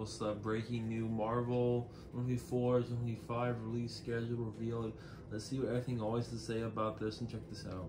Marvel stuff. Breaking new Marvel 2024, 2025 release schedule revealed. Let's see what everything always to say about this and check this out.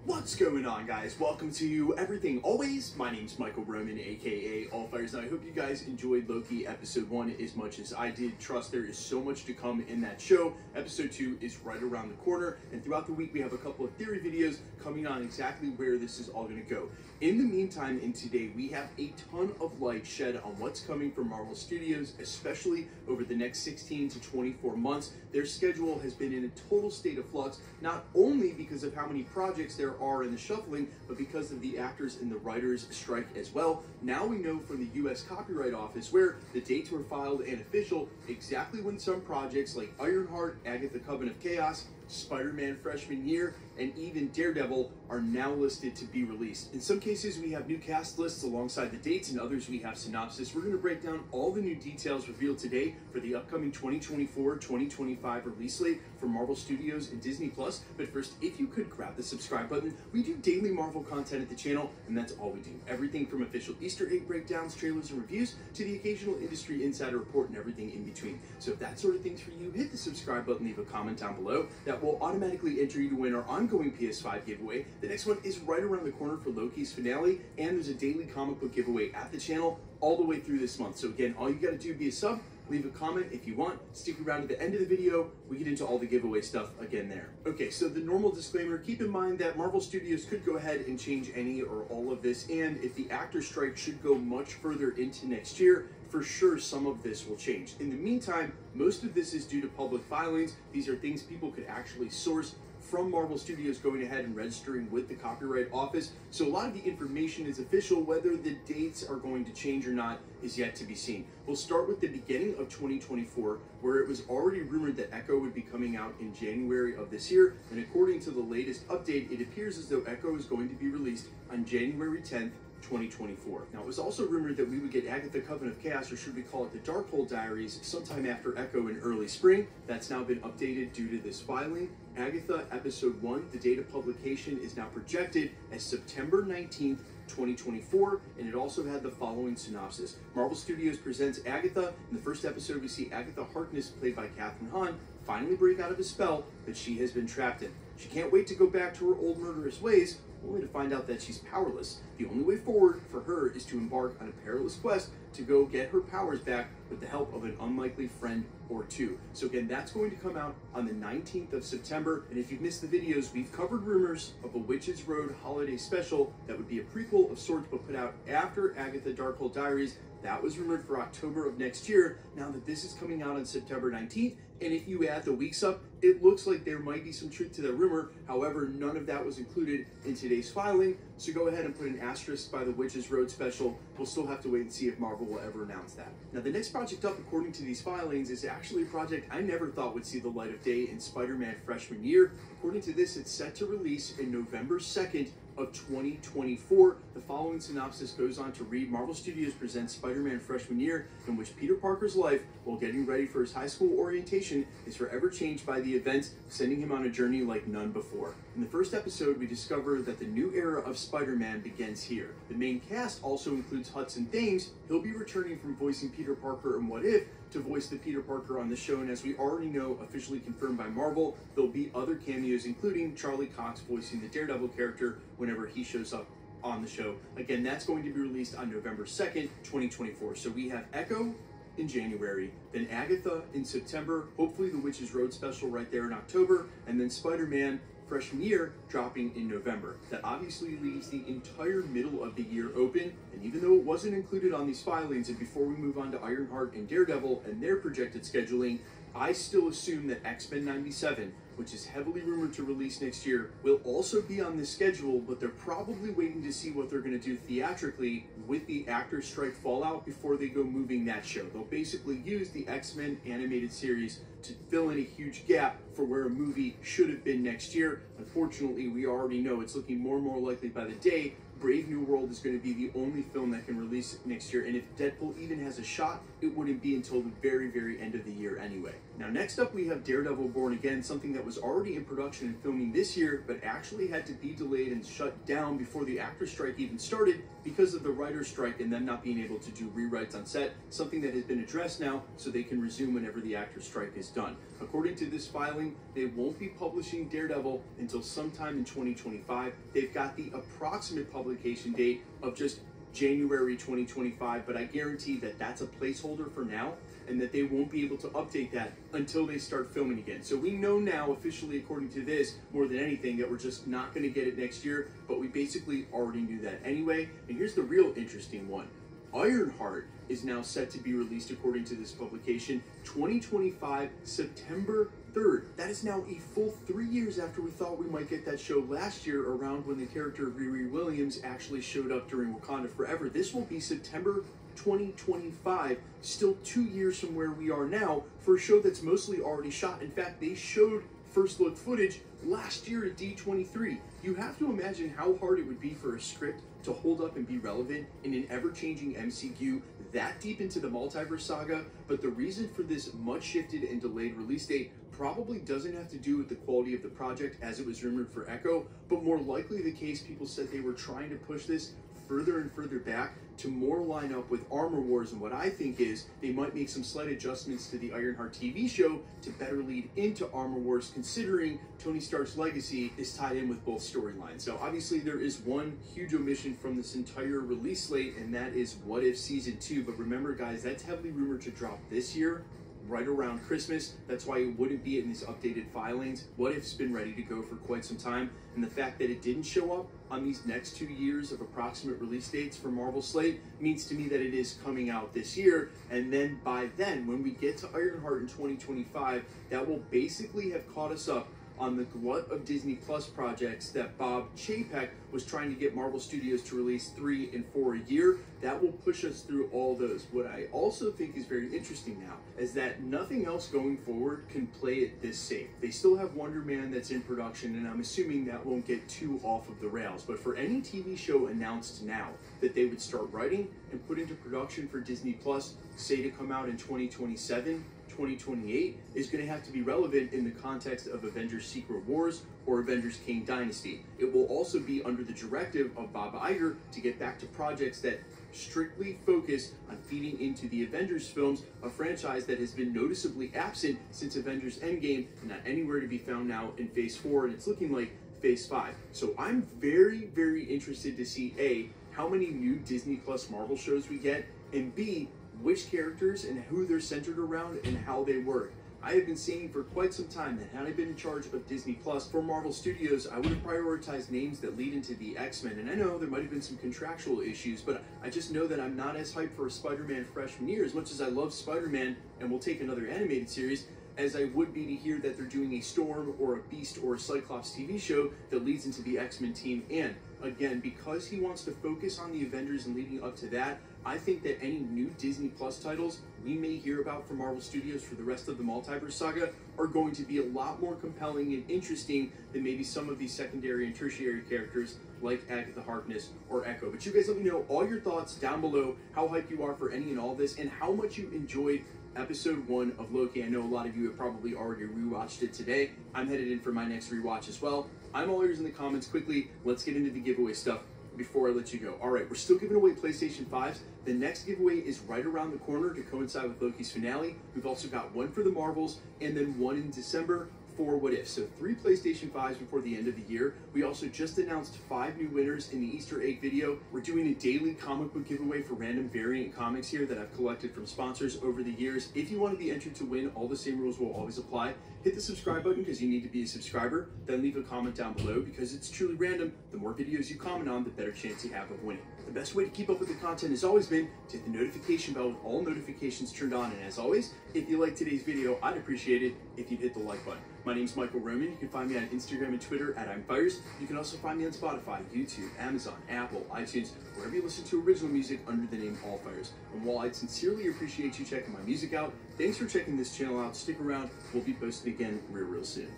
What's going on, guys? Welcome to Everything Always. My name's Michael Roman, aka Allfires, and I hope you guys enjoyed Loki episode 1 as much as I did. Trust there is so much to come in that show. Episode 2 is right around the corner, and throughout the week we have a couple of theory videos coming on exactly where this is all going to go. In the meantime, and today, we have a ton of light shed on what's coming from Marvel Studios, especially over the next 16 to 24 months. Their schedule has been in a total state of flux, not only because of how many projects there are in the shuffling, but because of the actors and the writers strike as well. Now we know from the US Copyright Office, where the dates were filed and official, exactly when some projects like Ironheart, Agatha Coven of Chaos, Spider-Man Freshman Year, and even Daredevil are now listed to be released. In some cases, we have new cast lists alongside the dates, and others we have synopsis. We're going to break down all the new details revealed today for the upcoming 2024-2025 release slate for Marvel Studios and Disney+. But first, if you could grab the subscribe button. We do daily Marvel content at the channel, and that's all we do. Everything from official Easter egg breakdowns, trailers, and reviews, to the occasional industry insider report and everything in between. So if that sort of thing's for you, hit the subscribe button, leave a comment down below. That will automatically enter you to win our ongoing PS5 giveaway. The next one is right around the corner for Loki's finale, and there's a daily comic book giveaway at the channel all the way through this month. So again, all you gotta do, be a sub, leave a comment if you want, stick around to the end of the video, we get into all the giveaway stuff again there. Okay, so the normal disclaimer, keep in mind that Marvel Studios could go ahead and change any or all of this, and if the actor strike should go much further into next year, for sure some of this will change. In the meantime, most of this is due to public filings. These are things people could actually source from Marvel Studios going ahead and registering with the Copyright Office. So a lot of the information is official. Whether the dates are going to change or not is yet to be seen. We'll start with the beginning of 2024, where it was already rumored that Echo would be coming out in January of this year. And according to the latest update, it appears as though Echo is going to be released on January 10th, 2024. Now, it was also rumored that we would get Agatha Coven of Chaos, or should we call it the Darkhold Diaries, sometime after Echo in early spring. That's now been updated due to this filing. Agatha Episode 1, the date of publication is now projected as September 19th, 2024, and it also had the following synopsis. Marvel Studios presents Agatha. In the first episode, we see Agatha Harkness, played by Kathryn Hahn, finally break out of a spell that she has been trapped in. She can't wait to go back to her old murderous ways, only to find out that she's powerless. The only way forward for her is to embark on a perilous quest to go get her powers back with the help of an unlikely friend or two. So again, that's going to come out on the 19th of September. And if you've missed the videos, we've covered rumors of a Witches Road holiday special that would be a prequel of sorts, but put out after Agatha Darkhold Diaries. That was rumored for October of next year. Now that this is coming out on September 19th, and if you add the weeks up, it looks like there might be some truth to that rumor. However, none of that was included in today's filing, so go ahead and put an asterisk by the Witches Road special. We'll still have to wait and see if Marvel will ever announce that. Now, the next project up, according to these filings, is actually a project I never thought would see the light of day in Spider-Man Freshman Year. According to this, it's set to release in November 2nd of 2024. The following synopsis goes on to read: Marvel Studios presents Spider-Man Freshman Year, in which Peter Parker's life, while getting ready for his high school orientation, is forever changed by the events, sending him on a journey like none before. In the first episode, we discover that the new era of Spider-Man begins here. The main cast also includes Hudson Thames. He'll be returning from voicing Peter Parker in What If to voice the Peter Parker on the show, and as we already know, officially confirmed by Marvel, there'll be other cameos, including Charlie Cox voicing the Daredevil character whenever he shows up on the show. Again, that's going to be released on November 2nd, 2024. So we have Echo in January, then Agatha in September, hopefully the Witches Road special right there in October, and then Spider-Man Freshman Year dropping in November. That obviously leaves the entire middle of the year open, and even though it wasn't included on these filings, and before we move on to Ironheart and Daredevil and their projected scheduling, I still assume that X-Men 97, which is heavily rumored to release next year, will also be on this schedule, but they're probably waiting to see what they're going to do theatrically with the actor strike fallout before they go moving that show. They'll basically use the X-Men animated series to fill in a huge gap for where a movie should have been next year. Unfortunately, we already know it's looking more and more likely by the day Brave New World is going to be the only film that can release next year, and if Deadpool even has a shot, it wouldn't be until the very, very end of the year anyway. Now, next up, we have Daredevil Born Again, something that was already in production and filming this year, but actually had to be delayed and shut down before the actor strike even started because of the writer's strike and them not being able to do rewrites on set, something that has been addressed now so they can resume whenever the actor's strike is done. According to this filing, they won't be publishing Daredevil until sometime in 2025. They've got the approximate publication date of just January 2025, but I guarantee that that's a placeholder for now and that they won't be able to update that until they start filming again. So we know now officially, according to this, more than anything, that we're just not going to get it next year, but we basically already knew that anyway. And here's the real interesting one. Ironheart is now set to be released, according to this publication, 2025, September 3rd. That is now a full 3 years after we thought we might get that show last year, around when the character of Riri Williams actually showed up during Wakanda Forever. This will be September 2025, still 2 years from where we are now, for a show that's mostly already shot. In fact, they showed first look footage last year at D23. You have to imagine how hard it would be for a script to hold up and be relevant in an ever-changing MCU that deep into the multiverse saga. But the reason for this much shifted and delayed release date probably doesn't have to do with the quality of the project, as it was rumored for Echo, but more likely the case people said they were trying to push this further and further back to more line up with Armor Wars. And what I think is they might make some slight adjustments to the Ironheart TV show to better lead into Armor Wars, considering Tony Stark's legacy is tied in with both storylines. So obviously there is one huge omission from this entire release slate, and that is What If Season 2. But remember, guys, that's heavily rumored to drop this year, right around Christmas. That's why it wouldn't be in these updated filings. What If's been ready to go for quite some time, and the fact that it didn't show up on these next 2 years of approximate release dates for Marvel slate means to me that it is coming out this year. And then by then, when we get to Ironheart in 2025, that will basically have caught us up on the glut of Disney Plus projects that Bob Chapek was trying to get Marvel Studios to release 3 and 4 a year. That will push us through all those. What I also think is very interesting now is that nothing else going forward can play it this safe. They still have Wonder Man that's in production, and I'm assuming that won't get too off of the rails. But for any TV show announced now that they would start writing and put into production for Disney Plus, say to come out in 2027, 2028, is going to have to be relevant in the context of Avengers Secret Wars or Avengers Kang Dynasty. It will also be under the directive of Bob Iger to get back to projects that strictly focus on feeding into the Avengers films, a franchise that has been noticeably absent since Avengers Endgame and not anywhere to be found now in Phase 4, and it's looking like Phase 5. So I'm very, very interested to see A, how many new Disney Plus Marvel shows we get, and B, which characters and who they're centered around and how they work. I have been saying for quite some time that had I been in charge of Disney Plus for Marvel Studios, I would have prioritized names that lead into the X-Men. And I know there might have been some contractual issues, but I just know that I'm not as hyped for a Spider-Man freshman year, as much as I love Spider-Man and will take another animated series, as I would be to hear that they're doing a Storm or a Beast or a Cyclops TV show that leads into the X-Men team. And again, because he wants to focus on the Avengers and leading up to that, I think that any new Disney Plus titles we may hear about from Marvel Studios for the rest of the multiverse saga are going to be a lot more compelling and interesting than maybe some of these secondary and tertiary characters like Agatha Harkness or Echo. But you guys let me know all your thoughts down below, how hyped you are for any and all this, and how much you enjoyed episode 1 of Loki. I know a lot of you have probably already rewatched it today. I'm headed in for my next rewatch as well. I'm all ears in the comments. Quickly, let's get into the giveaway stuff before I let you go. All right, we're still giving away PlayStation 5s. The next giveaway is right around the corner to coincide with Loki's finale. We've also got one for the Marvels and then one in December for What If. So 3 PlayStation 5s before the end of the year. We also just announced 5 new winners in the Easter egg video. We're doing a daily comic book giveaway for random variant comics here that I've collected from sponsors over the years. If you want to be entered to win, all the same rules will always apply. Hit the subscribe button because you need to be a subscriber. Then leave a comment down below because it's truly random. The more videos you comment on, the better chance you have of winning. The best way to keep up with the content has always been to hit the notification bell with all notifications turned on. And as always, if you like today's video, I'd appreciate it if you'd hit the like button. My name's Michael Roman. You can find me on Instagram and Twitter at I'mFires. You can also find me on Spotify, YouTube, Amazon, Apple, iTunes, wherever you listen to original music under the name All Fires. And while I'd sincerely appreciate you checking my music out, thanks for checking this channel out. Stick around. We'll be posting again real soon.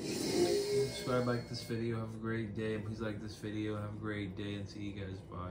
Subscribe, like this video, have a great day, and please like this video, have a great day, and see you guys, bye.